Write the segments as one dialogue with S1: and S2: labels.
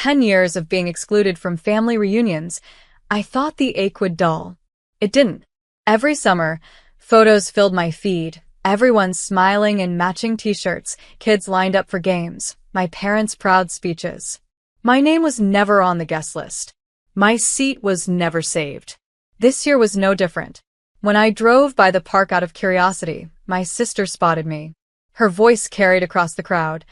S1: 10 years of being excluded from family reunions, I thought the ache would dull. It didn't. Every summer, photos filled my feed, everyone smiling in matching t-shirts, kids lined up for games, my parents' proud speeches. My name was never on the guest list. My seat was never saved. This year was no different. When I drove by the park out of curiosity, my sister spotted me. Her voice carried across the crowd.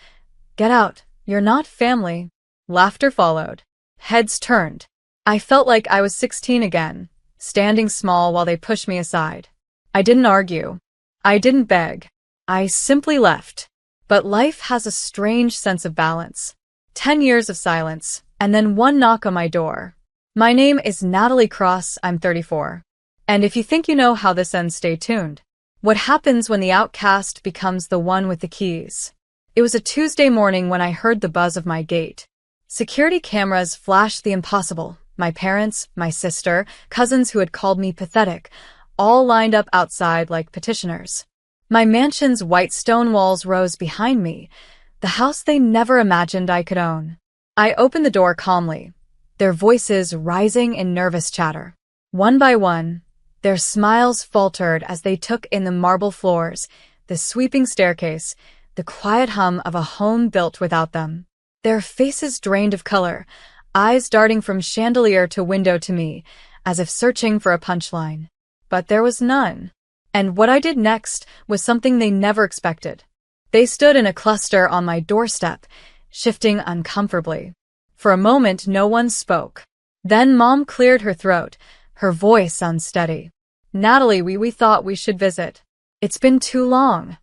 S1: "Get out, you're not family." Laughter followed. Heads turned. I felt like I was 16 again, standing small while they pushed me aside. I didn't argue. I didn't beg. I simply left. But life has a strange sense of balance. 10 years of silence, and then one knock on my door. My name is Natalie Cross, I'm 34. And if you think you know how this ends, stay tuned. What happens when the outcast becomes the one with the keys? It was a Tuesday morning when I heard the buzz of my gate. Security cameras flashed the impossible. My parents, my sister, cousins who had called me pathetic, all lined up outside like petitioners. My mansion's white stone walls rose behind me, the house they never imagined I could own. I opened the door calmly, their voices rising in nervous chatter. One by one, their smiles faltered as they took in the marble floors, the sweeping staircase, the quiet hum of a home built without them. Their faces drained of color, eyes darting from chandelier to window to me, as if searching for a punchline. But there was none. And what I did next was something they never expected. They stood in a cluster on my doorstep, shifting uncomfortably. For a moment, no one spoke. Then Mom cleared her throat, her voice unsteady. "Natalie, we thought we should visit. It's been too long."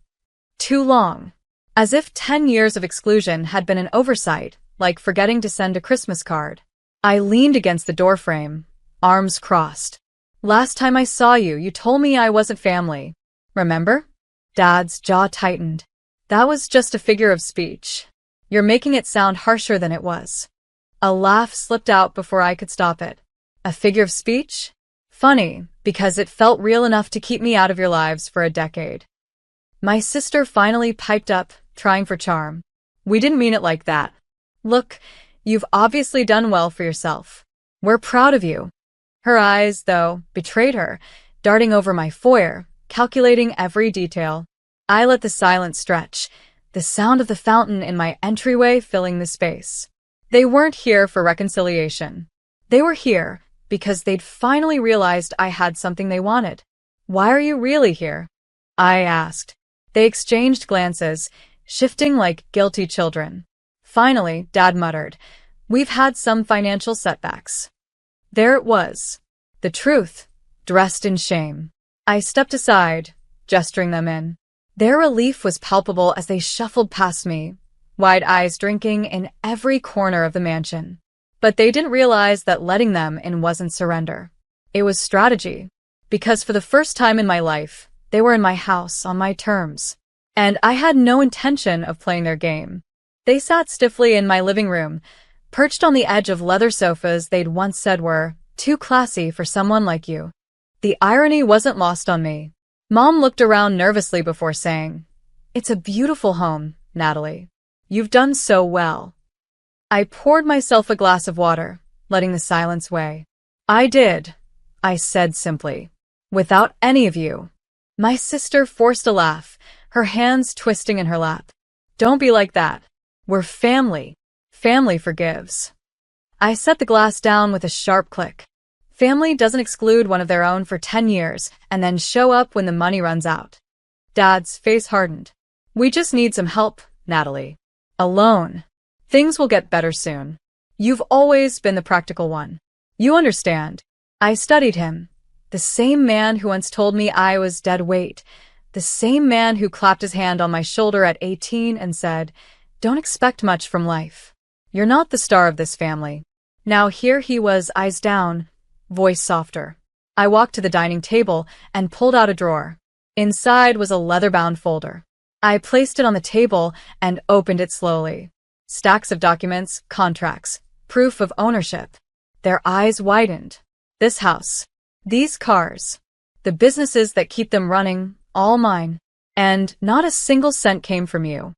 S1: Too long. As if 10 years of exclusion had been an oversight, like forgetting to send a Christmas card. I leaned against the doorframe, arms crossed. "Last time I saw you, you told me I wasn't family. Remember?" Dad's jaw tightened. "That was just a figure of speech. You're making it sound harsher than it was." A laugh slipped out before I could stop it. "A figure of speech? Funny, because it felt real enough to keep me out of your lives for a decade." My sister finally piped up, trying for charm. "We didn't mean it like that. Look, you've obviously done well for yourself. We're proud of you." Her eyes, though, betrayed her, darting over my foyer, calculating every detail. I let the silence stretch, the sound of the fountain in my entryway filling the space. They weren't here for reconciliation. They were here because they'd finally realized I had something they wanted. "Why are you really here?" I asked. They exchanged glances, shifting like guilty children. Finally, Dad muttered, "We've had some financial setbacks." There it was. The truth, dressed in shame. I stepped aside, gesturing them in. Their relief was palpable as they shuffled past me, wide eyes drinking in every corner of the mansion. But they didn't realize that letting them in wasn't surrender. It was strategy. Because for the first time in my life, they were in my house on my terms. And I had no intention of playing their game. They sat stiffly in my living room, perched on the edge of leather sofas they'd once said were too classy for someone like you. The irony wasn't lost on me. Mom looked around nervously before saying, "It's a beautiful home, Natalie. You've done so well." I poured myself a glass of water, letting the silence weigh. "I did," I said simply. "Without any of you." My sister forced a laugh, her hands twisting in her lap. "Don't be like that. We're family. Family forgives." I set the glass down with a sharp click. Family doesn't exclude one of their own for 10 years and then show up when the money runs out. Dad's face hardened. "We just need some help, Natalie. Alone. Things will get better soon. You've always been the practical one. You understand." I studied him. The same man who once told me I was dead weight. The same man who clapped his hand on my shoulder at 18 and said, "Don't expect much from life. You're not the star of this family." Now here he was, eyes down, voice softer. I walked to the dining table and pulled out a drawer. Inside was a leather-bound folder. I placed it on the table and opened it slowly. Stacks of documents, contracts, proof of ownership. Their eyes widened. This house. These cars. The businesses that keep them running, all mine. And not a single cent came from you.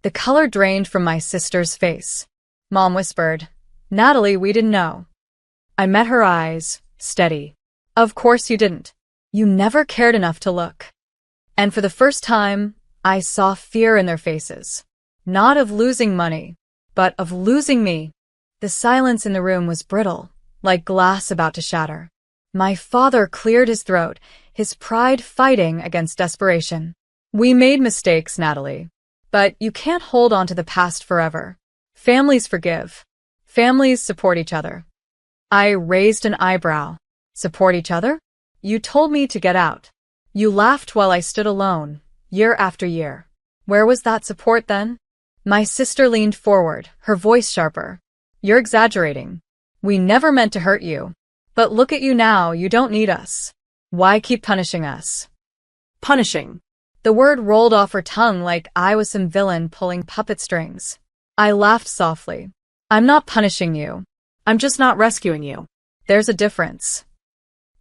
S1: The color drained from my sister's face. Mom whispered, Natalie, we didn't know. I met her eyes, steady. Of course you didn't. You never cared enough to look. And for the first time, I saw fear in their faces. Not of losing money, but of losing me. The silence in the room was brittle, like glass about to shatter. My father cleared his throat, his pride fighting against desperation. We made mistakes, Natalie. But you can't hold on to the past forever. Families forgive. Families support each other. I raised an eyebrow. Support each other? You told me to get out. You laughed while I stood alone, year after year. Where was that support then? My sister leaned forward, her voice sharper. You're exaggerating. We never meant to hurt you. But look at you now, you don't need us. Why keep punishing us? Punishing. The word rolled off her tongue like I was some villain pulling puppet strings. I laughed softly. I'm not punishing you. I'm just not rescuing you. There's a difference.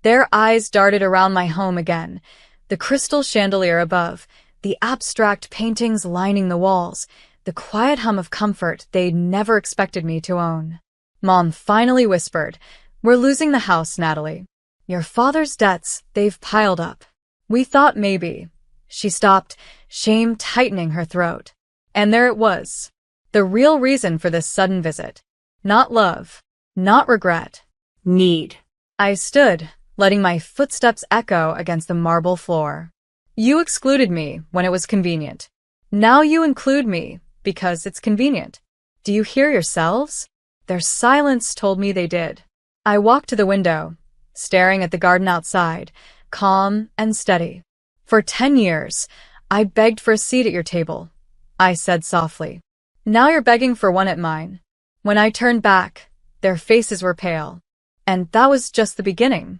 S1: Their eyes darted around my home again, the crystal chandelier above, the abstract paintings lining the walls, the quiet hum of comfort they'd never expected me to own. Mom finally whispered, "We're losing the house, Natalie. Your father's debts, they've piled up. We thought maybe." She stopped, shame tightening her throat. And there it was. The real reason for this sudden visit. Not love. Not regret. Need. I stood, letting my footsteps echo against the marble floor. You excluded me when it was convenient. Now you include me because it's convenient. Do you hear yourselves? Their silence told me they did. I walked to the window, staring at the garden outside, calm and steady. For 10 years, I begged for a seat at your table, I said softly. Now you're begging for one at mine. When I turned back, their faces were pale. And that was just the beginning.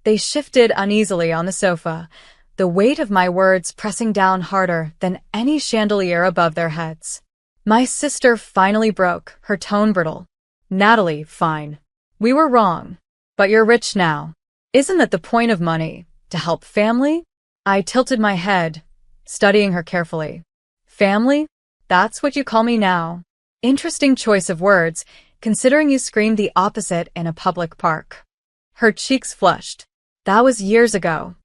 S1: They shifted uneasily on the sofa, the weight of my words pressing down harder than any chandelier above their heads. My sister finally broke, her tone brittle. Natalie, fine. We were wrong. But you're rich now. Isn't that the point of money? To help family? I tilted my head, studying her carefully. Family? That's what you call me now. Interesting choice of words, considering you screamed the opposite in a public park. Her cheeks flushed. That was years ago.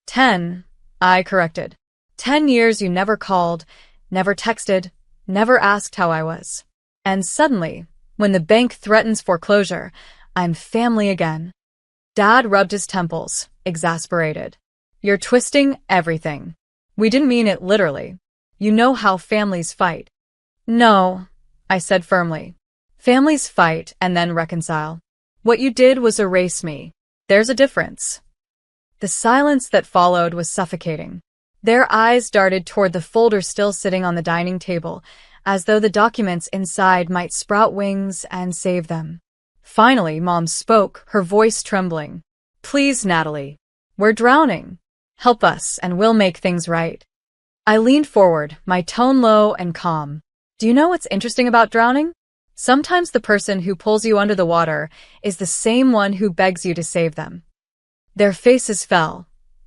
S1: 10, I corrected. 10 years you never called, never texted, never asked how I was. And suddenly, when the bank threatens foreclosure, I'm family again. Dad rubbed his temples, exasperated. You're twisting everything. We didn't mean it literally. You know how families fight. No, I said firmly. Families fight and then reconcile. What you did was erase me. There's a difference. The silence that followed was suffocating. Their eyes darted toward the folder still sitting on the dining table, as though the documents inside might sprout wings and save them. Finally, Mom spoke, her voice trembling. Please, Natalie. We're drowning. Help us, and we'll make things right. I leaned forward, my tone low and calm. Do you know what's interesting about drowning? Sometimes the person who pulls you under the water is the same one who begs you to save them. Their faces fell,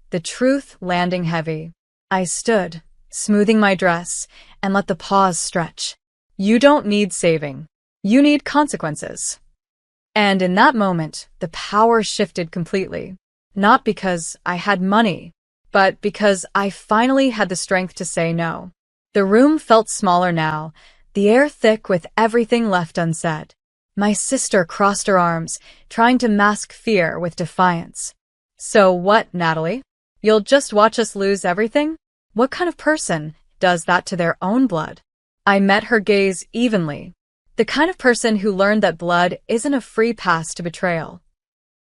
S1: the truth landing heavy. I stood, smoothing my dress, and let the pause stretch. You don't need saving. You need consequences. And in that moment, the power shifted completely. Not because I had money, but because I finally had the strength to say no. The room felt smaller now, the air thick with everything left unsaid. My sister crossed her arms, trying to mask fear with defiance. So what, Natalie? You'll just watch us lose everything? What kind of person does that to their own blood? I met her gaze evenly. The kind of person who learned that blood isn't a free pass to betrayal.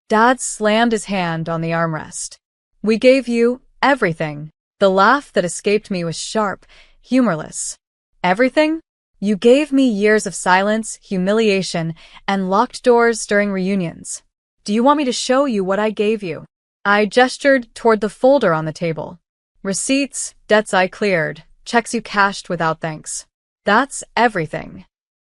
S1: Dad slammed his hand on the armrest. We gave you everything. The laugh that escaped me was sharp, humorless. Everything? You gave me years of silence, humiliation, and locked doors during reunions. Do you want me to show you what I gave you? I gestured toward the folder on the table. Receipts, debts I cleared, checks you cashed without thanks. That's everything.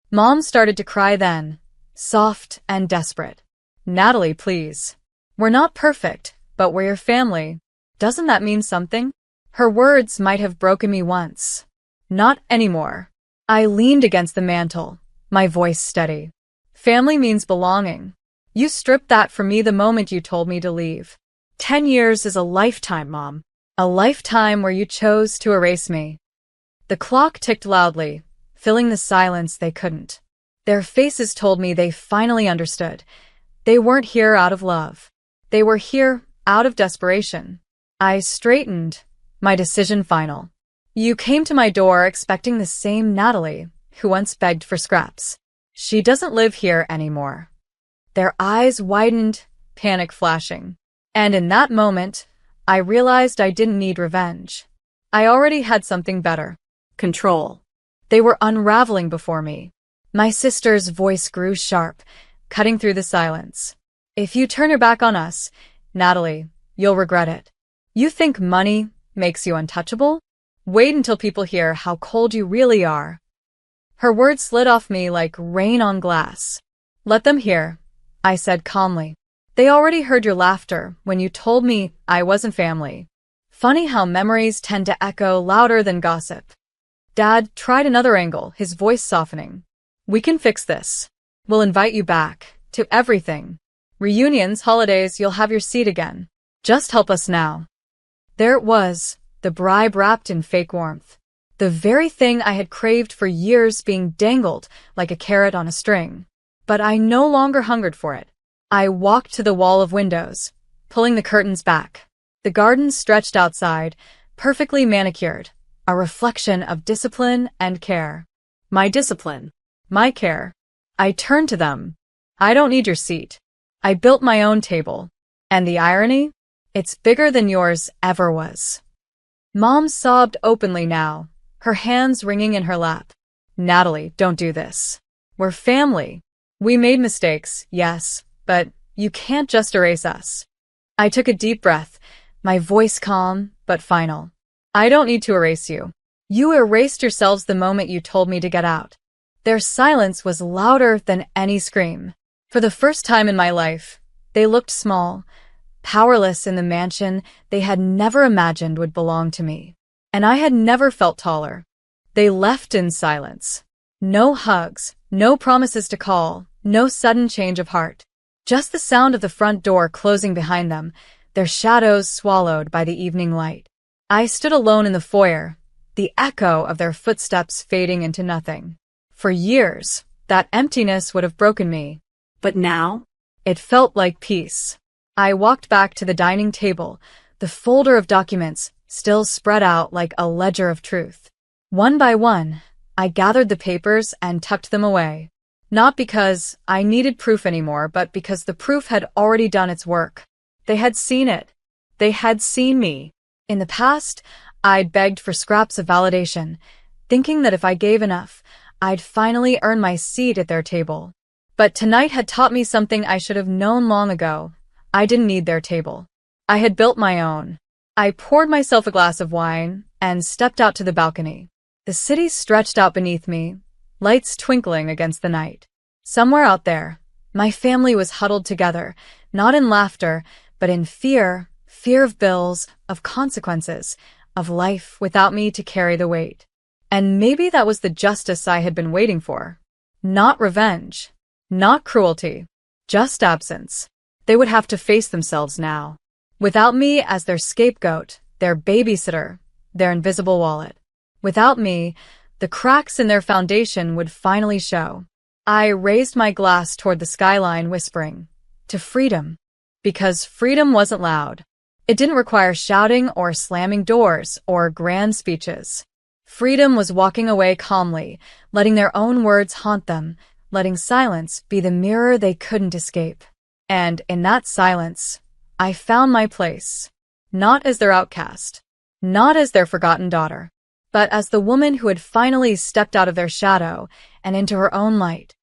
S1: Mom started to cry then, soft and desperate. Natalie, please. We're not perfect, but we're your family. Doesn't that mean something? Her words might have broken me once. Not anymore. I leaned against the mantel, my voice steady. Family means belonging. You stripped that from me the moment you told me to leave.
S2: 10 years is a lifetime, Mom.
S1: A lifetime where you chose to erase me. The clock ticked loudly, filling the silence they couldn't. Their faces told me they finally understood. They weren't here out of love. They were here out of desperation. I straightened, my decision final. You came to my door expecting the same Natalie who once begged for scraps. She doesn't live here anymore. Their eyes widened, panic flashing. And in that moment, I realized I didn't need revenge. I already had something better.
S2: Control.
S1: They were unraveling before me. My sister's voice grew sharp, cutting through the silence. If you turn your back on us, Natalie, you'll regret it. You think money makes you untouchable? Wait until people hear how cold you really are. Her words slid off me like rain on glass. Let them hear, I said calmly. They already heard your laughter when you told me I wasn't family. Funny how memories tend to echo louder than gossip. Dad tried another angle, his voice softening. We can fix this. We'll invite you back to everything. Reunions, holidays, you'll have your seat again. Just help us now. There it was, the bribe wrapped in fake warmth. The very thing I had craved for years being dangled like a carrot on a string. But I no longer hungered for it. I walked to the wall of windows, pulling the curtains back. The garden stretched outside, perfectly manicured, a reflection of discipline and care.
S2: My discipline.
S1: My care. I turned to them. I don't need your seat. I built my own table. And the irony? It's bigger than yours ever was. Mom sobbed openly now, her hands wringing in her lap. Natalie, don't do this. We're family. We made mistakes, yes, but you can't just erase us. I took a deep breath, my voice calm but final. I don't need to erase you. You erased yourselves the moment you told me to get out. Their silence was louder than any scream. For the first time in my life, they looked small, powerless in the mansion they had never imagined would belong to me. And I had never felt taller. They left in silence. No hugs, no promises to call, no sudden change of heart. Just the sound of the front door closing behind them, their shadows swallowed by the evening light. I stood alone in the foyer, the echo of their footsteps fading into nothing. For years, that emptiness would have broken me.
S2: But now?
S1: It felt like peace. I walked back to the dining table, the folder of documents still spread out like a ledger of truth. One by one, I gathered the papers and tucked them away. Not because I needed proof anymore, but because the proof had already done its work. They had seen it. They had seen me. In the past, I'd begged for scraps of validation, thinking that if I gave enough, I'd finally earn my seat at their table. But tonight had taught me something I should have known long ago. I didn't need their table. I had built my own. I poured myself a glass of wine and stepped out to the balcony. The city stretched out beneath me, lights twinkling against the night. Somewhere out there, my family was huddled together, not in laughter, but in fear of bills, of consequences, of life without me to carry the weight. And maybe that was the justice I had been waiting for. Not revenge, not cruelty, just absence. They would have to face themselves now. Without me as their scapegoat, their babysitter, their invisible wallet. Without me, the cracks in their foundation would finally show. I raised my glass toward the skyline, whispering, to freedom. Because freedom wasn't loud. It didn't require shouting or slamming doors or grand speeches. Freedom was walking away calmly, letting their own words haunt them, letting silence be the mirror they couldn't escape. And in that silence, I found my place. Not as their outcast, not as their forgotten daughter, but as the woman who had finally stepped out of their shadow and into her own light.